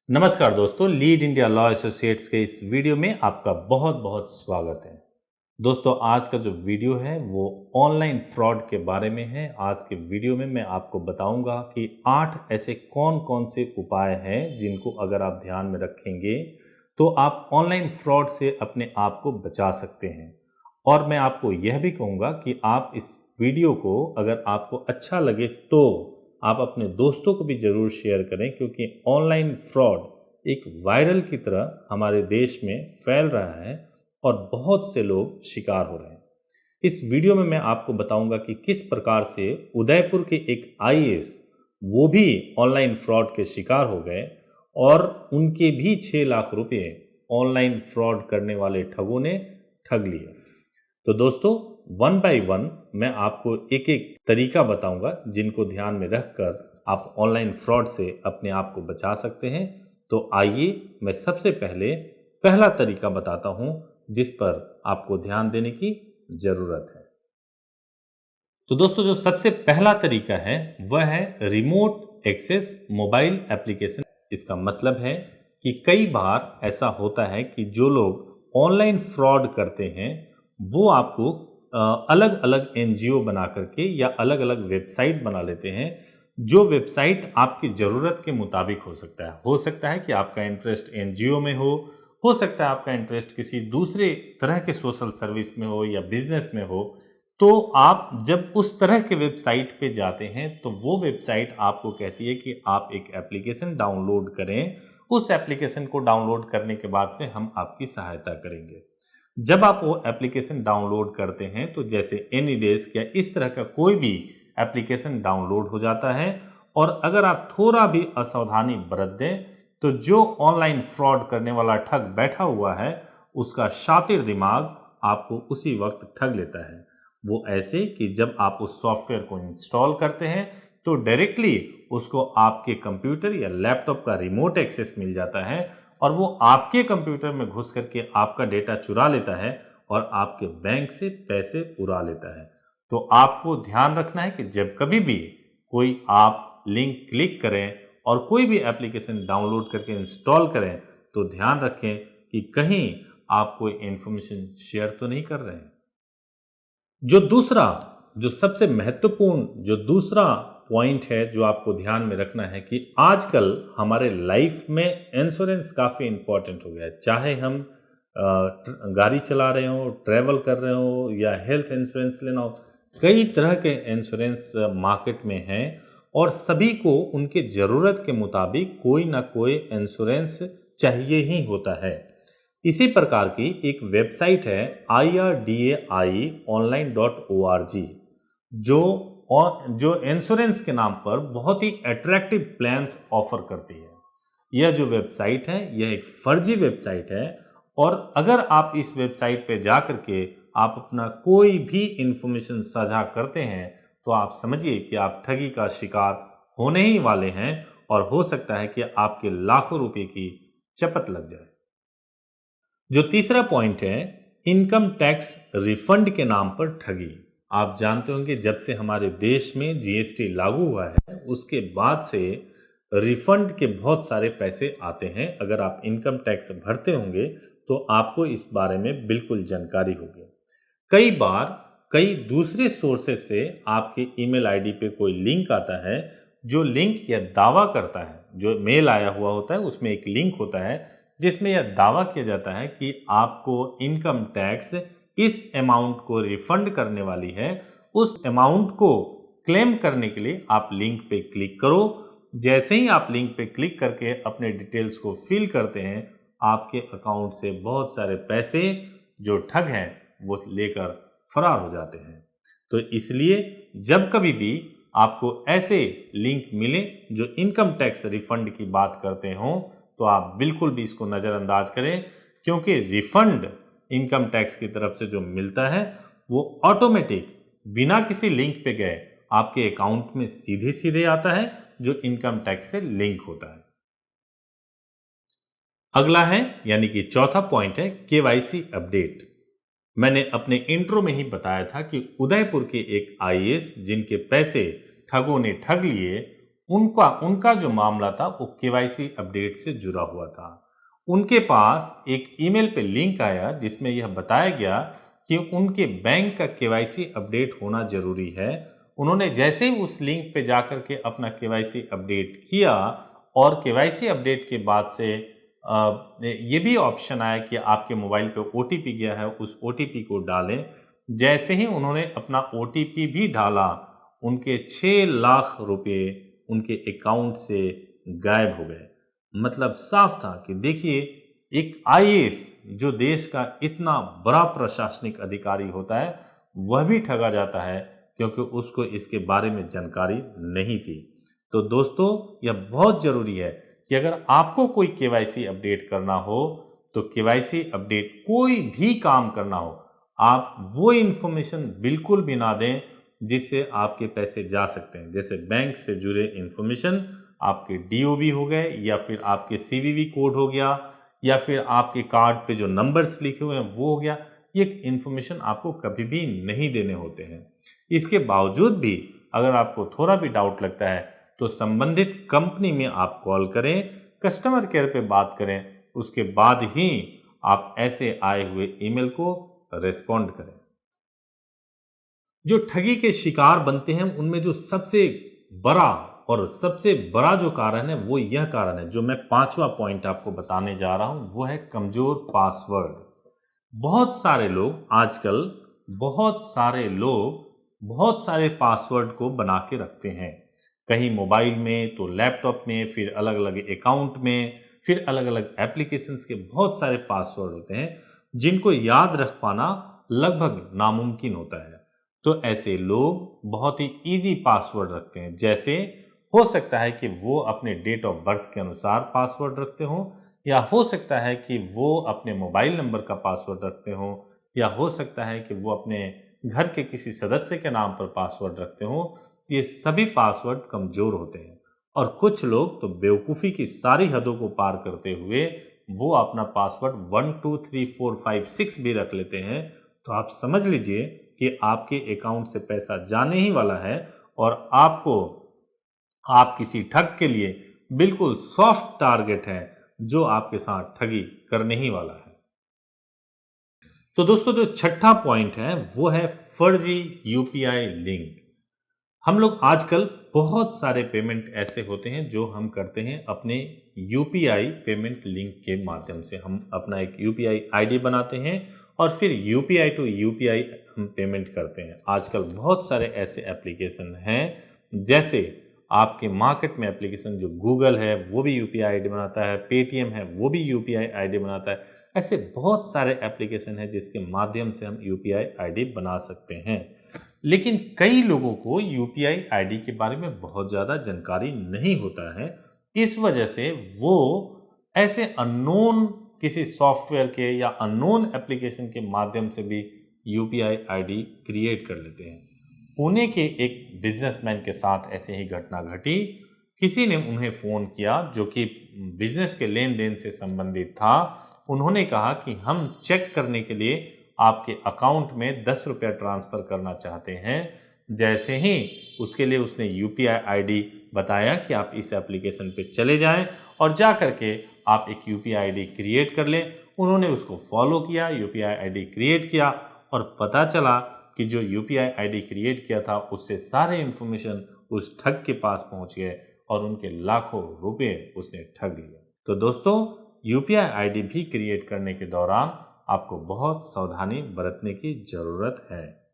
नमस्कार दोस्तों, lead India law associates के इस वीडियो में आपका बहुत बहुत स्वागत है। दोस्तों, आज का जो वीडियो है वो ऑनलाइन फ्रॉड के बारे में है। आज के वीडियो में मैं आपको बताऊंगा कि 8 ऐसे कौन कौन से उपाय हैं जिनको अगर आप ध्यान में रखेंगे तो आप ऑनलाइन फ्रॉड से अपने आप को बचा सकते हैं। और मैं आपको यह भी कहूँगा कि आप इस वीडियो को अगर आपको अच्छा लगे तो आप अपने दोस्तों को भी ज़रूर शेयर करें, क्योंकि ऑनलाइन फ्रॉड एक वायरल की तरह हमारे देश में फैल रहा है और बहुत से लोग शिकार हो रहे हैं। इस वीडियो में मैं आपको बताऊंगा कि किस प्रकार से उदयपुर के एक आईएएस वो भी ऑनलाइन फ्रॉड के शिकार हो गए और उनके भी 6 लाख रुपए ऑनलाइन फ्रॉड करने वाले ठगों ने ठग लिए। तो दोस्तों, वन बाय वन मैं आपको एक एक तरीका बताऊंगा जिनको ध्यान में रखकर आप ऑनलाइन फ्रॉड से अपने आप को बचा सकते हैं। तो आइए मैं सबसे पहले पहला तरीका बताता हूं जिस पर आपको ध्यान देने की जरूरत है। तो दोस्तों, जो सबसे पहला तरीका है वह है रिमोट एक्सेस मोबाइल एप्लीकेशन। इसका मतलब है कि कई बार ऐसा होता है कि जो लोग ऑनलाइन फ्रॉड करते हैं वो आपको अलग अलग एनजीओ बना करके या अलग अलग वेबसाइट बना लेते हैं। जो वेबसाइट आपकी ज़रूरत के मुताबिक हो सकता है कि आपका इंटरेस्ट एनजीओ में हो सकता है आपका इंटरेस्ट किसी दूसरे तरह के सोशल सर्विस में हो या बिजनेस में हो। तो आप जब उस तरह के वेबसाइट पे जाते हैं तो वो वेबसाइट आपको कहती है कि आप एक एप्लीकेशन डाउनलोड करें। उस एप्लीकेशन को डाउनलोड करने के बाद से हम आपकी सहायता करेंगे। जब आप वो एप्लीकेशन डाउनलोड करते हैं तो जैसे एनीडेस्क या इस तरह का कोई भी एप्लीकेशन डाउनलोड हो जाता है, और अगर आप थोड़ा भी असावधानी बरत दें तो जो ऑनलाइन फ्रॉड करने वाला ठग बैठा हुआ है उसका शातिर दिमाग आपको उसी वक्त ठग लेता है। वो ऐसे कि जब आप उस सॉफ्टवेयर को इंस्टॉल करते हैं तो डायरेक्टली उसको आपके कंप्यूटर या लैपटॉप का रिमोट एक्सेस मिल जाता है और वो आपके कंप्यूटर में घुस करके आपका डेटा चुरा लेता है और आपके बैंक से पैसे उड़ा लेता है। तो आपको ध्यान रखना है कि जब कभी भी कोई आप लिंक क्लिक करें और कोई भी एप्लीकेशन डाउनलोड करके इंस्टॉल करें तो ध्यान रखें कि कहीं आप कोई इंफॉर्मेशन शेयर तो नहीं कर रहे हैं। जो सबसे महत्वपूर्ण जो दूसरा पॉइंट है जो आपको ध्यान में रखना है कि आजकल हमारे लाइफ में इंश्योरेंस काफ़ी इंपॉर्टेंट हो गया है। चाहे हम गाड़ी चला रहे हो, ट्रैवल कर रहे हो या हेल्थ इंश्योरेंस लेना हो, कई तरह के इंश्योरेंस मार्केट में हैं और सभी को उनके ज़रूरत के मुताबिक कोई ना कोई इंश्योरेंस चाहिए ही होता है। इसी प्रकार की एक वेबसाइट है IRDAI online.org जो जो इंश्योरेंस के नाम पर बहुत ही अट्रैक्टिव प्लान्स ऑफर करती है। यह जो वेबसाइट है यह एक फर्जी वेबसाइट है और अगर आप इस वेबसाइट पे जा करके आप अपना कोई भी इंफॉर्मेशन साझा करते हैं तो आप समझिए कि आप ठगी का शिकार होने ही वाले हैं और हो सकता है कि आपके लाखों रुपए की चपत लग जाए। जो तीसरा पॉइंट है इनकम टैक्स रिफंड के नाम पर ठगी। आप जानते होंगे जब से हमारे देश में जीएसटी लागू हुआ है उसके बाद से रिफंड के बहुत सारे पैसे आते हैं। अगर आप इनकम टैक्स भरते होंगे तो आपको इस बारे में बिल्कुल जानकारी होगी। कई बार कई दूसरे सोर्सेज से आपके ईमेल आईडी पे कोई लिंक आता है जो लिंक यह दावा करता है, जो मेल आया हुआ होता है उसमें एक लिंक होता है जिसमें यह दावा किया जाता है कि आपको इनकम टैक्स इस अमाउंट को रिफंड करने वाली है। उस अमाउंट को क्लेम करने के लिए आप लिंक पे क्लिक करो। जैसे ही आप लिंक पे क्लिक करके अपने डिटेल्स को फिल करते हैं आपके अकाउंट से बहुत सारे पैसे जो ठग हैं वो लेकर फरार हो जाते हैं। तो इसलिए जब कभी भी आपको ऐसे लिंक मिले जो इनकम टैक्स रिफंड की बात करते हों तो आप बिल्कुल भी इसको नज़रअंदाज करें, क्योंकि रिफंड इनकम टैक्स की तरफ से जो मिलता है वो ऑटोमेटिक बिना किसी लिंक पे गए आपके अकाउंट में सीधे सीधे आता है जो इनकम टैक्स से लिंक होता है। अगला है यानी कि चौथा पॉइंट है केवाईसी अपडेट। मैंने अपने इंट्रो में ही बताया था कि उदयपुर के एक आईएएस जिनके पैसे ठगों ने ठग लिए उनका उनका जो मामला था वो केवाईसी अपडेट से जुड़ा हुआ था। उनके पास एक ईमेल पे लिंक आया जिसमें यह बताया गया कि उनके बैंक का केवाईसी अपडेट होना जरूरी है। उन्होंने जैसे ही उस लिंक पे जाकर के अपना केवाईसी अपडेट किया और केवाईसी अपडेट के बाद से ये भी ऑप्शन आया कि आपके मोबाइल पे ओटीपी गया है, उस ओटीपी को डालें। जैसे ही उन्होंने अपना ओटीपी भी डाला, उनके 6 लाख रुपए उनके अकाउंट से गायब हो गए। मतलब साफ था कि देखिए, एक आईएएस जो देश का इतना बड़ा प्रशासनिक अधिकारी होता है, वह भी ठगा जाता है क्योंकि उसको इसके बारे में जानकारी नहीं थी। तो दोस्तों, यह बहुत ज़रूरी है कि अगर आपको कोई केवाईसी अपडेट करना हो, तो केवाईसी अपडेट कोई भी काम करना हो, आप वो इन्फॉर्मेशन बिल्कुल भी ना दें जिससे आपके पैसे जा सकते हैं। जैसे बैंक से जुड़े इन्फॉर्मेशन, आपके डीओबी हो गए, या फिर आपके सीवीवी कोड हो गया, या फिर आपके कार्ड पे जो नंबर्स लिखे हुए हैं वो हो गया। ये इन्फॉर्मेशन आपको कभी भी नहीं देने होते हैं। इसके बावजूद भी अगर आपको थोड़ा भी डाउट लगता है तो संबंधित कंपनी में आप कॉल करें, कस्टमर केयर पे बात करें, उसके बाद ही आप ऐसे आए हुए ईमेल को रेस्पॉन्ड करें। जो ठगी के शिकार बनते हैं उनमें जो सबसे बड़ा और सबसे बड़ा जो कारण है वो यह कारण है, जो मैं 5वां पॉइंट आपको बताने जा रहा हूं, वो है कमजोर पासवर्ड। बहुत सारे लोग आजकल बहुत सारे पासवर्ड को बना के रखते हैं, कहीं मोबाइल में तो लैपटॉप में, फिर अलग अलग अकाउंट में, फिर अलग अलग एप्लीकेशंस के बहुत सारे पासवर्ड होते हैं जिनको याद रख पाना लगभग नामुमकिन होता है। तो ऐसे लोग बहुत ही इजी पासवर्ड रखते हैं। जैसे हो सकता है कि वो अपने डेट ऑफ बर्थ के अनुसार पासवर्ड रखते हों, या हो सकता है कि वो अपने मोबाइल नंबर का पासवर्ड रखते हों, या हो सकता है कि वो अपने घर के किसी सदस्य के नाम पर पासवर्ड रखते हों। ये सभी पासवर्ड कमजोर होते हैं और कुछ लोग तो बेवकूफ़ी की सारी हदों को पार करते हुए वो अपना पासवर्ड 1 2 3 4 5 6 भी रख लेते हैं। तो आप समझ लीजिए कि आपके अकाउंट से पैसा जाने ही वाला है और आप किसी ठग के लिए बिल्कुल सॉफ्ट टारगेट है जो आपके साथ ठगी करने ही वाला है। तो दोस्तों, जो छठा पॉइंट है वो है फर्जी यूपीआई लिंक। हम लोग आजकल बहुत सारे पेमेंट ऐसे होते हैं जो हम करते हैं अपने यूपीआई पेमेंट लिंक के माध्यम से। हम अपना एक यूपीआई आईडी बनाते हैं और फिर यूपीआई टू यूपीआई हम पेमेंट करते हैं। आजकल बहुत सारे ऐसे एप्लीकेशन हैं, जैसे आपके मार्केट में एप्लीकेशन जो गूगल है वो भी यूपीआई आईडी बनाता है, पेटीएम है वो भी यूपीआई आईडी बनाता है। ऐसे बहुत सारे एप्लीकेशन हैं जिसके माध्यम से हम यूपीआई आईडी बना सकते हैं। लेकिन कई लोगों को यूपीआई आईडी के बारे में बहुत ज़्यादा जानकारी नहीं होता है। इस वजह से वो ऐसे अननोन किसी सॉफ्टवेयर के या अननोन एप्लीकेशन के माध्यम से भी यूपीआई आईडी क्रिएट कर लेते हैं। पुणे के एक बिजनेसमैन के साथ ऐसे ही घटना घटी। किसी ने उन्हें फ़ोन किया जो कि बिजनेस के लेन देन से संबंधित था। उन्होंने कहा कि हम चेक करने के लिए आपके अकाउंट में 10 रुपया ट्रांसफ़र करना चाहते हैं। जैसे ही उसके लिए उसने यूपीआई आईडी बताया कि आप इस एप्लीकेशन पे चले जाएं और जा करके आप एक यूपीआई आईडी क्रिएट कर लें। उन्होंने उसको फॉलो किया, यूपीआई आईडी क्रिएट किया और पता चला कि जो यूपीआई आईडी क्रिएट किया था उससे सारे इन्फॉर्मेशन उस ठग के पास पहुंच गए और उनके लाखों रुपए उसने ठग लिए। तो दोस्तों, यूपीआई आईडी भी क्रिएट करने के दौरान आपको बहुत सावधानी बरतने की जरूरत है।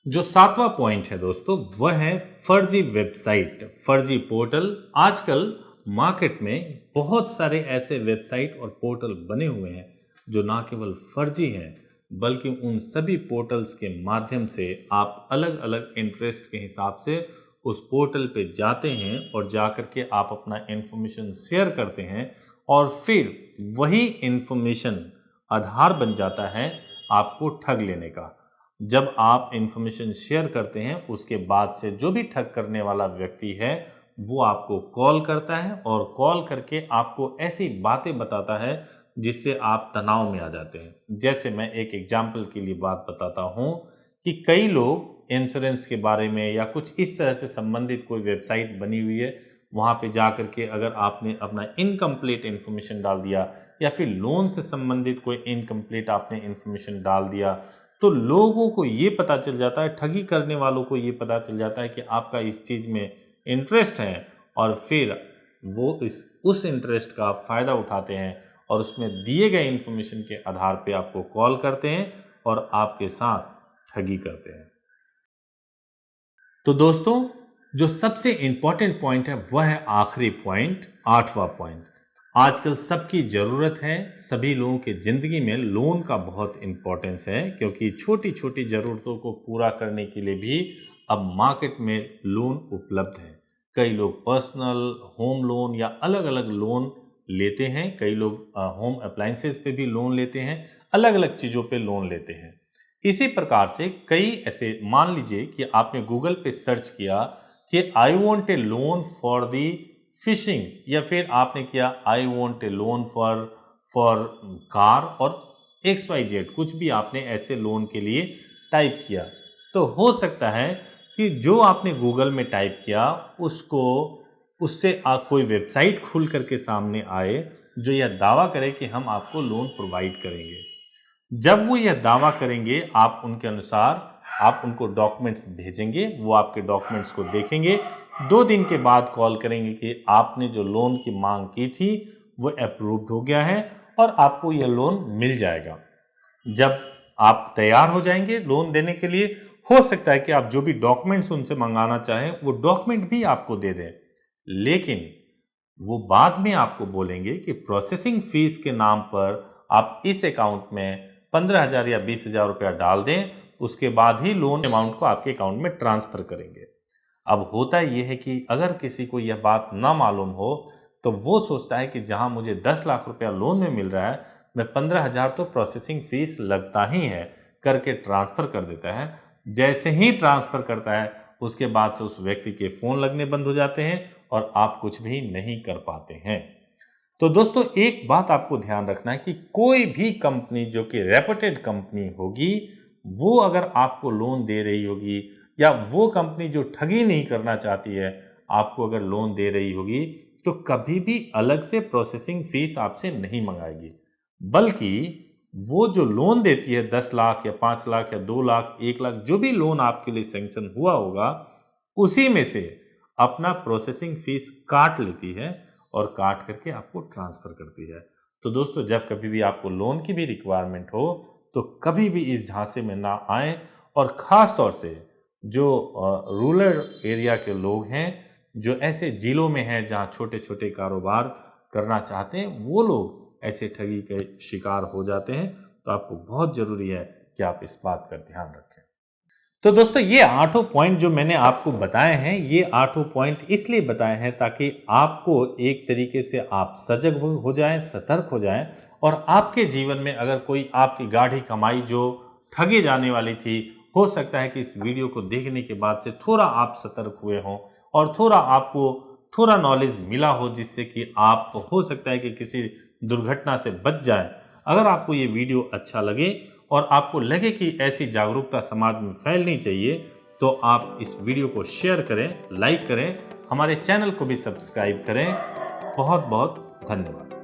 जो 7वां पॉइंट है दोस्तों, वह है फर्जी वेबसाइट, फर्जी पोर्टल। आजकल मार्केट में बहुत सारे ऐसे वेबसाइट और पोर्टल बने हुए हैं जो ना केवल फर्जी हैं, बल्कि उन सभी पोर्टल्स के माध्यम से आप अलग अलग इंटरेस्ट के हिसाब से उस पोर्टल पे जाते हैं और जाकर के आप अपना इंफॉर्मेशन शेयर करते हैं और फिर वही इंफॉर्मेशन आधार बन जाता है आपको ठग लेने का। जब आप इंफॉर्मेशन शेयर करते हैं उसके बाद से जो भी ठग करने वाला व्यक्ति है वो आपको कॉल करता है और कॉल करके आपको ऐसी बातें बताता है जिससे आप तनाव में आ जाते हैं। जैसे मैं एक एग्जाम्पल के लिए बात बताता हूँ कि कई लोग इंश्योरेंस के बारे में या कुछ इस तरह से संबंधित कोई वेबसाइट बनी हुई है, वहाँ पे जा करके अगर आपने अपना इनकम्प्लीट इन्फॉर्मेशन डाल दिया या फिर लोन से संबंधित कोई इनकम्प्लीट आपने इन्फॉर्मेशन डाल दिया, तो लोगों को ये पता चल जाता है, ठगी करने वालों को ये पता चल जाता है कि आपका इस चीज़ में इंटरेस्ट है, और फिर वो उस इंटरेस्ट का फ़ायदा उठाते हैं और उसमें दिए गए इन्फॉर्मेशन के आधार पे आपको कॉल करते हैं और आपके साथ ठगी करते हैं। तो दोस्तों, जो सबसे इम्पॉर्टेंट पॉइंट है वह है आखिरी पॉइंट, 8वां पॉइंट। आजकल सबकी ज़रूरत है, सभी लोगों की ज़िंदगी में लोन का बहुत इम्पोर्टेंस है, क्योंकि छोटी छोटी ज़रूरतों को पूरा करने के लिए भी अब मार्केट में लोन उपलब्ध है। कई लोग पर्सनल, होम लोन या अलग अलग लोन लेते हैं। कई लोग होम अप्लाइंसेस पे भी लोन लेते हैं, अलग अलग चीज़ों पे लोन लेते हैं। इसी प्रकार से कई ऐसे, मान लीजिए कि आपने गूगल पे सर्च किया कि I want A loan for the fishing, या फिर आपने किया I want A loan for car, और XYZ कुछ भी आपने ऐसे लोन के लिए टाइप किया, तो हो सकता है कि जो आपने गूगल में टाइप किया उससे कोई वेबसाइट खुल करके सामने आए जो यह दावा करे कि हम आपको लोन प्रोवाइड करेंगे। जब वो यह दावा करेंगे, आप उनके अनुसार आप उनको डॉक्यूमेंट्स भेजेंगे, वो आपके डॉक्यूमेंट्स को देखेंगे, 2 दिन के बाद कॉल करेंगे कि आपने जो लोन की मांग की थी वो अप्रूव्ड हो गया है और आपको यह लोन मिल जाएगा। जब आप तैयार हो जाएंगे लोन देने के लिए, हो सकता है कि आप जो भी डॉक्यूमेंट्स उनसे मंगाना चाहें वो डॉक्यूमेंट भी आपको दे दें, लेकिन वो बाद में आपको बोलेंगे कि प्रोसेसिंग फीस के नाम पर आप इस अकाउंट में 15,000 या 20,000 रुपया डाल दें, उसके बाद ही लोन अमाउंट को आपके अकाउंट में ट्रांसफर करेंगे। अब होता यह है कि अगर किसी को यह बात ना मालूम हो तो वो सोचता है कि जहां मुझे 10 लाख रुपया लोन में मिल रहा है, मैं 15,000 तो प्रोसेसिंग फीस लगता ही है करके ट्रांसफर कर देता है। जैसे ही ट्रांसफर करता है उसके बाद से उस व्यक्ति के फ़ोन लगने बंद हो जाते हैं और आप कुछ भी नहीं कर पाते हैं। तो दोस्तों, एक बात आपको ध्यान रखना है कि कोई भी कंपनी जो कि रेपुटेड कंपनी होगी, वो अगर आपको लोन दे रही होगी, या वो कंपनी जो ठगी नहीं करना चाहती है आपको अगर लोन दे रही होगी, तो कभी भी अलग से प्रोसेसिंग फीस आपसे नहीं मंगाएगी, बल्कि वो जो लोन देती है 10 लाख या 5 लाख या 2 लाख, 1 लाख, जो भी लोन आपके लिए सैंक्शन हुआ होगा, उसी में से अपना प्रोसेसिंग फीस काट लेती है और काट करके आपको ट्रांसफर करती है। तो दोस्तों, जब कभी भी आपको लोन की भी रिक्वायरमेंट हो तो कभी भी इस झांसे में ना आए, और ख़ास तौर से जो रूरल एरिया के लोग हैं, जो ऐसे ज़िलों में हैं जहां छोटे छोटे कारोबार करना चाहते हैं, वो लोग ऐसे ठगी के शिकार हो जाते हैं। तो आपको बहुत ज़रूरी है कि आप इस बात का ध्यान रखें। तो दोस्तों, ये 8 पॉइंट जो मैंने आपको बताए हैं, ये 8 पॉइंट इसलिए बताए हैं ताकि आपको एक तरीके से आप सजग हो जाएं, सतर्क हो जाएं, और आपके जीवन में अगर कोई आपकी गाढ़ी कमाई जो ठगी जाने वाली थी, हो सकता है कि इस वीडियो को देखने के बाद से थोड़ा आप सतर्क हुए हों और थोड़ा आपको थोड़ा नॉलेज मिला हो, जिससे कि आप, हो सकता है कि किसी दुर्घटना से बच जाएं। अगर आपको ये वीडियो अच्छा लगे और आपको लगे कि ऐसी जागरूकता समाज में फैलनी चाहिए, तो आप इस वीडियो को शेयर करें, लाइक करें, हमारे चैनल को भी सब्सक्राइब करें। बहुत बहुत धन्यवाद।